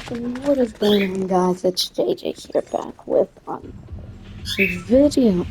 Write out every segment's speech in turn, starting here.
What is going on, guys? It's JJ here back with another video.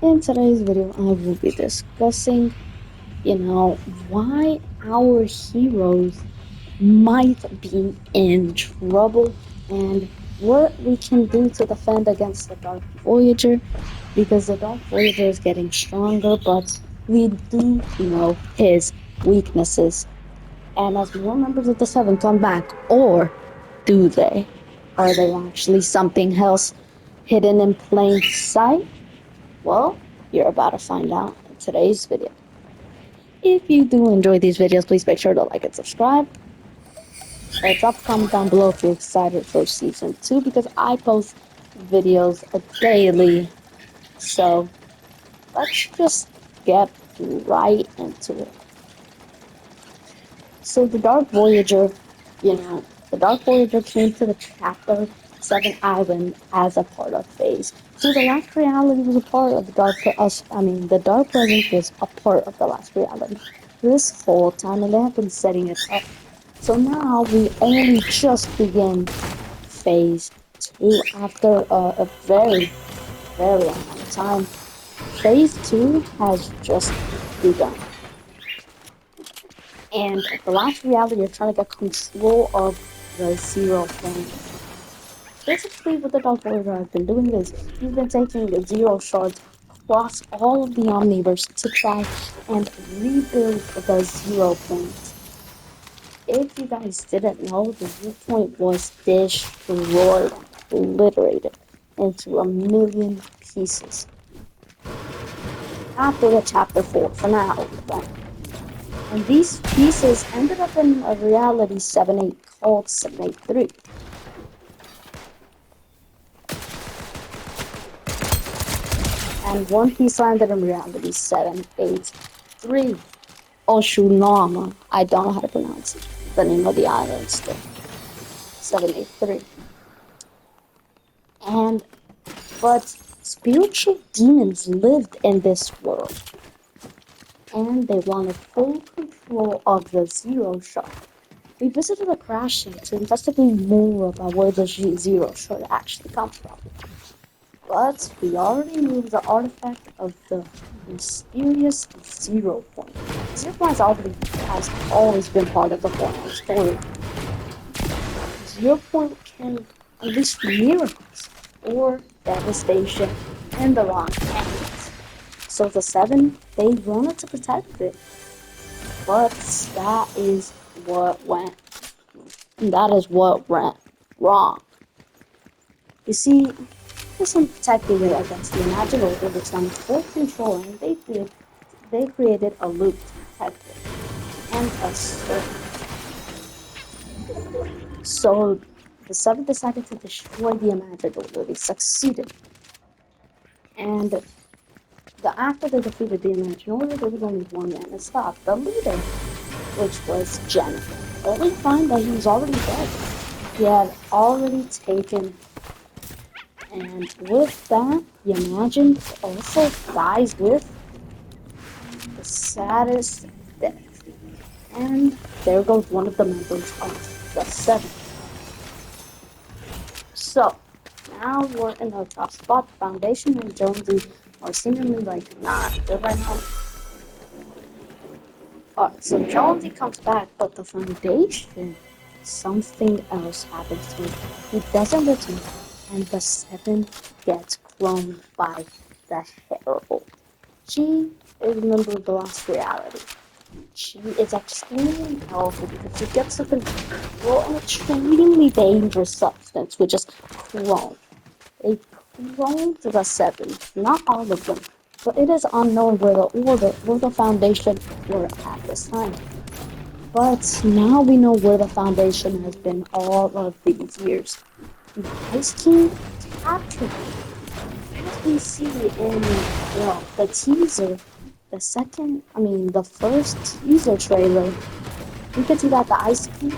In today's video, I will be discussing, why our heroes might be in trouble and what we can do to defend against the Dark Voyager because the Dark Voyager is getting stronger, but we do know his weaknesses. And as more members of the Seven come back, or do they? Are they actually something else hidden in plain sight? Well, you're about to find out in today's video. If you do enjoy these videos, please make sure to like and subscribe. Drop a comment down below if you're excited for season 2 because I post videos daily. So let's just get right into it. So the Dark Voyager came to the Chapter 7 island as a part of Phase. So the last reality was a part of the the Dark Present was a part of the last reality. This whole time, and they have been setting it up. So now we only just begin Phase 2 after a very, very long time. Phase 2 has just begun. And the last reality, you're trying to get control of the Zero Planet. Basically, what the Dark Voyager has been doing is he's been taking the Zero shards across all of the Omniverse to try and rebuild the Zero Planet. If you guys didn't know, the viewpoint was destroyed, obliterated into a million pieces. After the chapter 4 finale event. And these pieces ended up in a reality 7-8 called 783. And one piece landed in reality 783. Oshunama. I don't know how to pronounce it. The name of the island still. 783. But spiritual demons lived in this world. And they wanted full control of the Zero Shard. We visited a crash site to investigate more about where the Zero Shard actually comes from. But we already knew the artifact of the mysterious Zero Point. Zero Point has always been part of the Fortnite story. Zero Point can unleash miracles or devastation in the wrong hands. So the Seven, they wanted to protect it. But that is what went wrong. You see, some protecting it against the imaginal over time full control, and they created a loop to protect it and a circle. So the Seven decided to destroy the imaginal. They succeeded, and after they defeated the imaginal, there was only one man to stop the leader, which was Jennifer. Only to find that he was already dead. He had already taken. And with that, the Imagine also dies with the saddest death. And there goes one of the members of the Seven. So, now we're in a tough spot. Foundation and Jonesy are seemingly like not good right now. Alright, so Jonesy comes back, but the Foundation, something else happens to him. He doesn't return, and the Seven gets cloned by the Herald. She is a member of the last reality. She is extremely powerful because she gets to control an extremely dangerous substance, which is clone. They cloned the Seven, not all of them, but it is unknown where the Foundation were at this time. But now we know where the Foundation has been all of these years. The Ice King captured them. As we see in the teaser, the first teaser trailer, we can see that the Ice King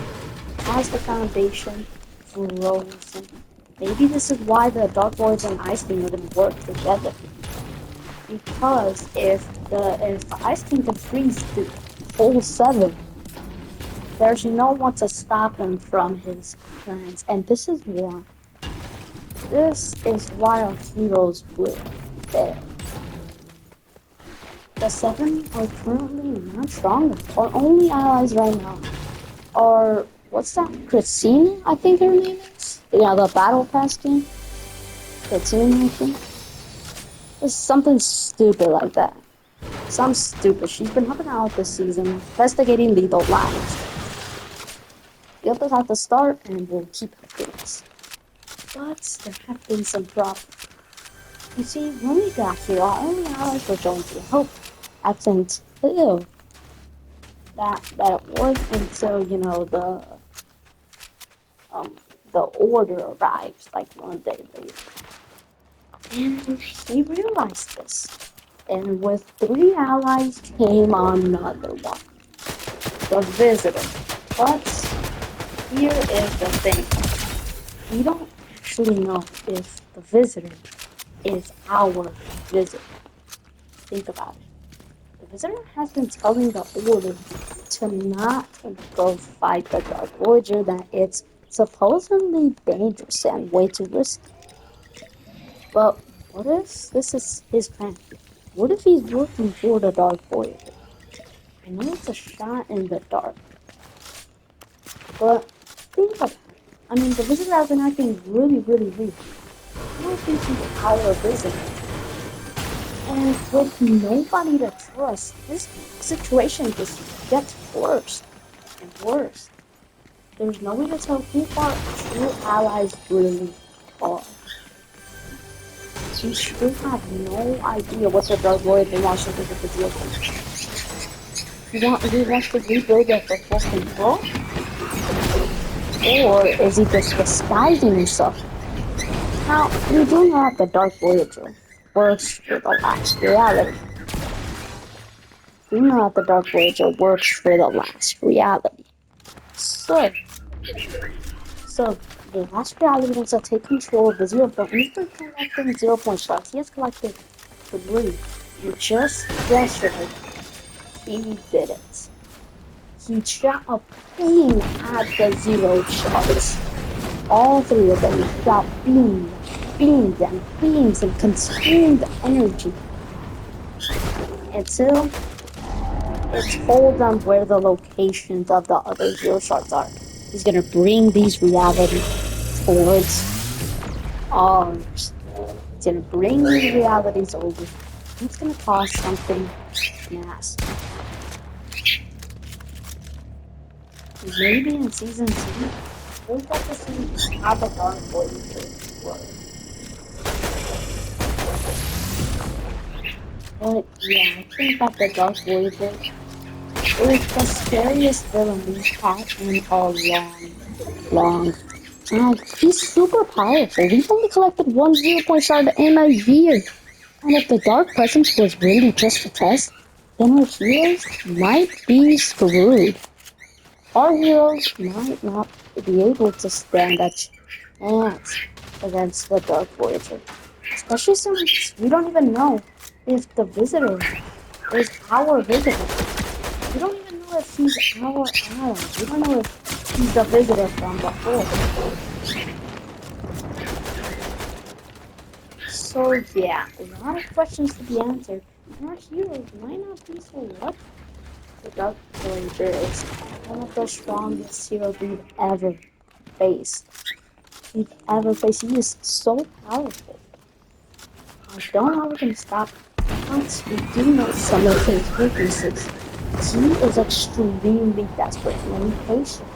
has the Foundation frozen. Maybe this is why the Dark Voyager and Ice King are going to work together. Because if the Ice King can freeze the whole Seven, There's no one to stop him from his plans, and this is why. This is why our heroes will fail. The seven are currently not strong. Our only allies right now are what's that? Christina, I think her name is. Yeah, the battle pass game. Christina, I think. It's something stupid like that. Some stupid. She's been helping out this season, investigating lethal lines. Give us at the start, and we'll keep her things. But there have been some problems. You see, when we got here, our only allies were going to help. Absent ew. That was until um the order arrives like one day later. And he realized this. And with three allies came another one. The visitor. But here is the thing. We don't actually know if the visitor is our visitor. Think about it. The visitor has been telling the order to not go fight the Dark Voyager, that it's supposedly dangerous and way too risky. But what if this is his plan? What if he's working for the Dark Voyager? I know it's a shot in the dark, but think about it. I mean, the visitor has been acting really, really weird. I don't think he's our visitor. And with nobody to trust, this situation just gets worse and worse. There's no way to tell who our true allies really are. We still have no idea what the Dark Voyager wants to do with the deal. He wants to rebuild it for full control? Or is he just disguising himself? Now, we do know that the Dark Voyager works for the last reality. We know that the Dark Voyager works for the last reality. So, the last reality wants to take control of the 0 point. He's been collecting 0 point shots. He has collected 3. And just yesterday, he did it. He shot a beam at the 0 shots. All 3 of them got beamed and beams and consumed energy until it told them where the locations of the other 0 shards are. He's gonna bring these realities towards ours. He's gonna bring these realities over. It's gonna cause something massive. Maybe in season 2, we'll get to see how the Dark Voyager works. But yeah, I think that the Dark Voyager is the scariest villain we've had in a long time. He's super powerful. We've only collected 1 0 point shard in a year. And if the Dark Presence was really just a test, then our heroes might be screwed. Our heroes might not be able to stand a chance against the Dark Voyager. Especially since we don't even know if the visitor is our visitor. We don't even know if he's our ally. We don't know if he's the visitor from before. So yeah, a lot of questions to be answered. And our heroes might not be so lucky. The Dark Voyager is one of the strongest heroes we've ever faced. He is so powerful. I don't know how we can stop him. But we do know some of his weaknesses. He is extremely desperate and impatient.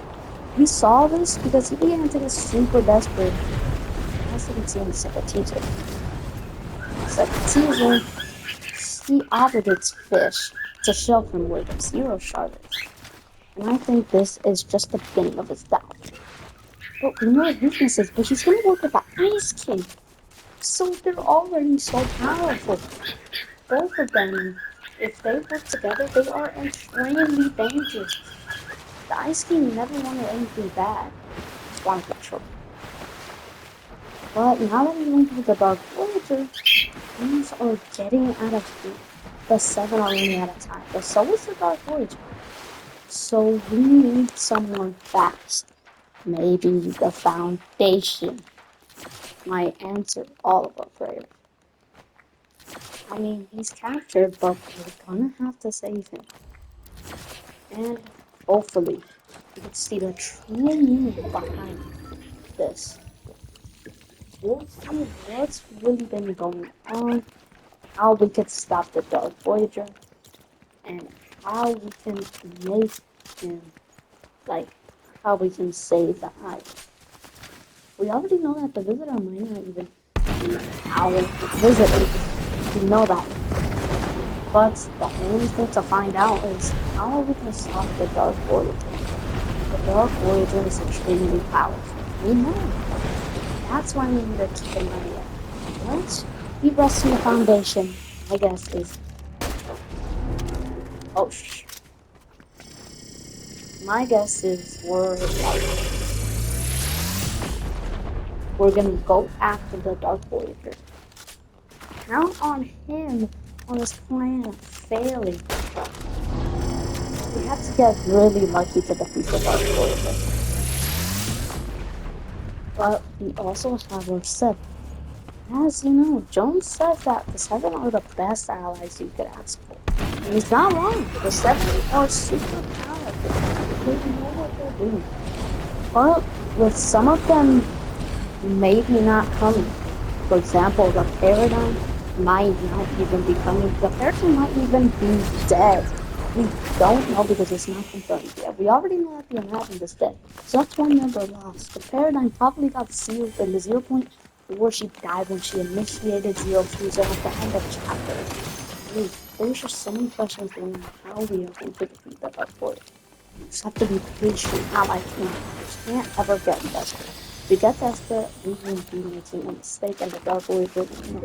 We saw this because he began to get super desperate. As you can see in the second teaser. Second season, he offered its fish to show him where the 0 shard is. And I think this is just the beginning of his doubt. But we know his weaknesses, but he's gonna work with the Ice King. So they're already so powerful. Both of them, if they work together, they are extremely dangerous. The Ice King never wanted anything bad. He just wanted control. But now that we linked with the Dark Voyager, things are getting out of hand. The 7 are running out of time, but so is the Dark Voyager. So we need someone fast. Maybe the Foundation might answer all of our prayers. I mean, he's captured, but we're gonna have to save him. And hopefully, we can see the true meaning behind this. We'll see what's really been going on, how we could stop the Dark Voyager, and how we can make him, like, how we can save the island. We already know that the visitor might not even be our visitor. We know that. But the only thing to find out is how we can stop the Dark Voyager. The Dark Voyager is extremely powerful. We know. That's why we need to keep an eye out. Once we rest in the Foundation, my guess is, oh shh. My guess is we're gonna go after the Dark Voyager. Count on him on his plan failing. We have to get really lucky to defeat the Dark Voyager. But we also have our Seven. As you know, Jones says that the Seven are the best allies you could ask for. And he's not wrong. The Seven are super powerful. They know what they're doing. But with some of them maybe not coming. For example, the Paradigm might not even be coming. The Paradigm might even be dead. We don't know because it's not confirmed yet. We already know that the Enlightened is dead. So that's one member lost. The Paradigm probably got sealed in the 0 point, or she died when she initiated Zero Fusion at the end of chapter. I mean, there's just so many questions going on how we are going to defeat the Dark Void. You just have to be patient, not like me. You can't ever get desperate. If you get desperate, we will be making a mistake and the Dark Voyager will know.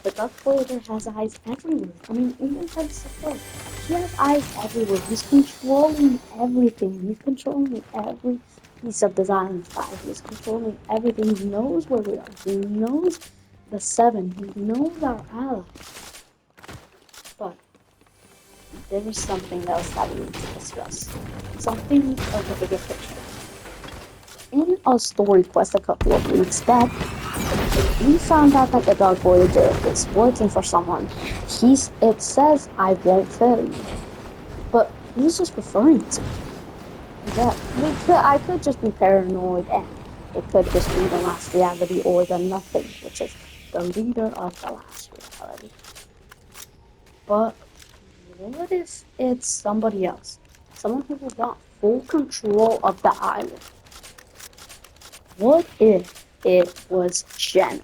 The Dark Voyager has eyes everywhere. I mean, even Pensacola. He has eyes everywhere. He's controlling everything. He's controlling every piece of the Zion sky. He's controlling everything. He knows where we are. He knows the Seven. He knows our allies. But there is something else that we need to discuss. Something of the bigger picture. In a story quest a couple of weeks back, we found out that the Dark Voyager is working for someone. It says, I won't fail you. But who's just referring to? Yeah, I could just be paranoid, and it could just be the last reality or the nothing, which is the leader of the last reality. But what if it's somebody else? Someone who will want full control of the island? What if it was Jenna?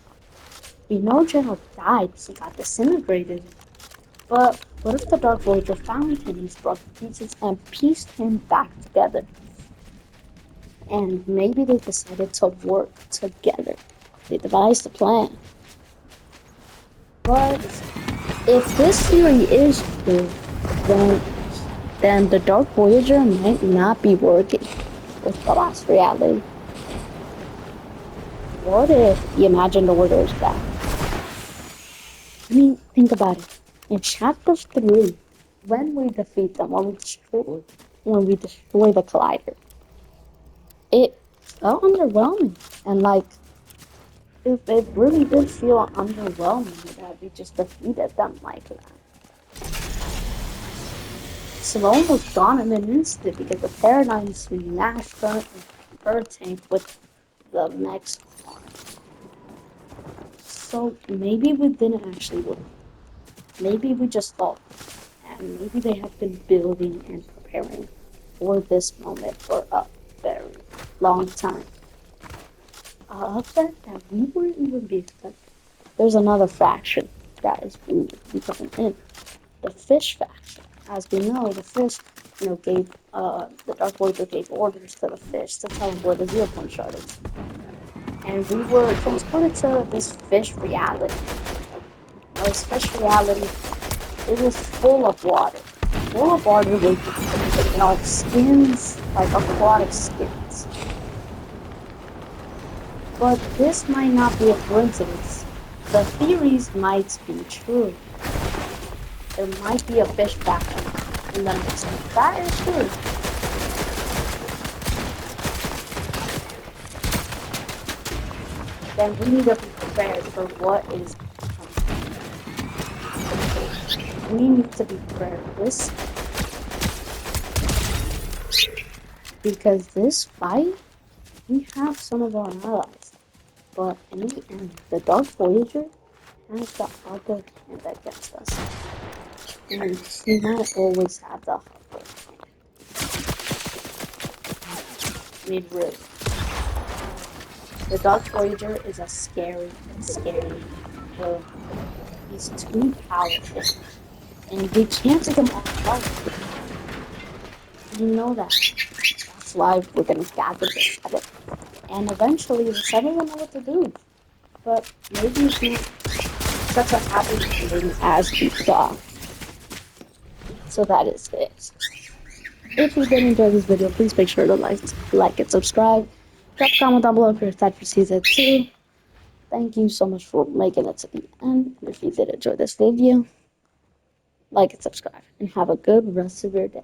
We know Jenna died, he got disintegrated. But what if the Dark Voyager found him and brought the pieces and pieced him back together? And maybe they decided to work together. They devised a plan. But if this theory is true, then the Dark Voyager might not be working with the last reality. What if the Imagined Order is back? I mean, think about it. In chapter 3, when we defeat them, when we destroy the Collider, it felt underwhelming. And like, it really did feel underwhelming that we just defeated them like that. Sloan was gone in an instant because the Paradigm smashed her tank with the next one. So maybe we didn't actually win. Maybe we just thought, and maybe they have been building and preparing for this moment for a very long time. A effect that we wouldn't even be expecting. There's another faction that is becoming in. The fish faction. As we know, the fish, gave the Dark Voyager gave orders to the fish to tell them where the 0 point shard is. And we were transported to this fish reality. This fish reality, it was full of water. Full of water with, skins, like aquatic skins. But this might not be a coincidence. The theories might be true. There might be a fish faction And then that is true. Then we need to be prepared for what is coming. We need to be prepared for this. Because this fight, we have some of our allies. But in the end, the Dark Voyager has the upper hand against us. And he might always have the upper hand. I mean, really. The Dark Voyager is a scary villain. He's too powerful. And we can't take him on alone. You know that. That's why we're gonna gather the seven. And eventually the seven will know what to do. But maybe it's not such a happy ending as we thought. So that is it. If you did enjoy this video, please make sure to like and subscribe. Drop a comment down below if you're excited for season 2. Thank you so much for making it to the end. If you did enjoy this video, like and subscribe. And have a good rest of your day.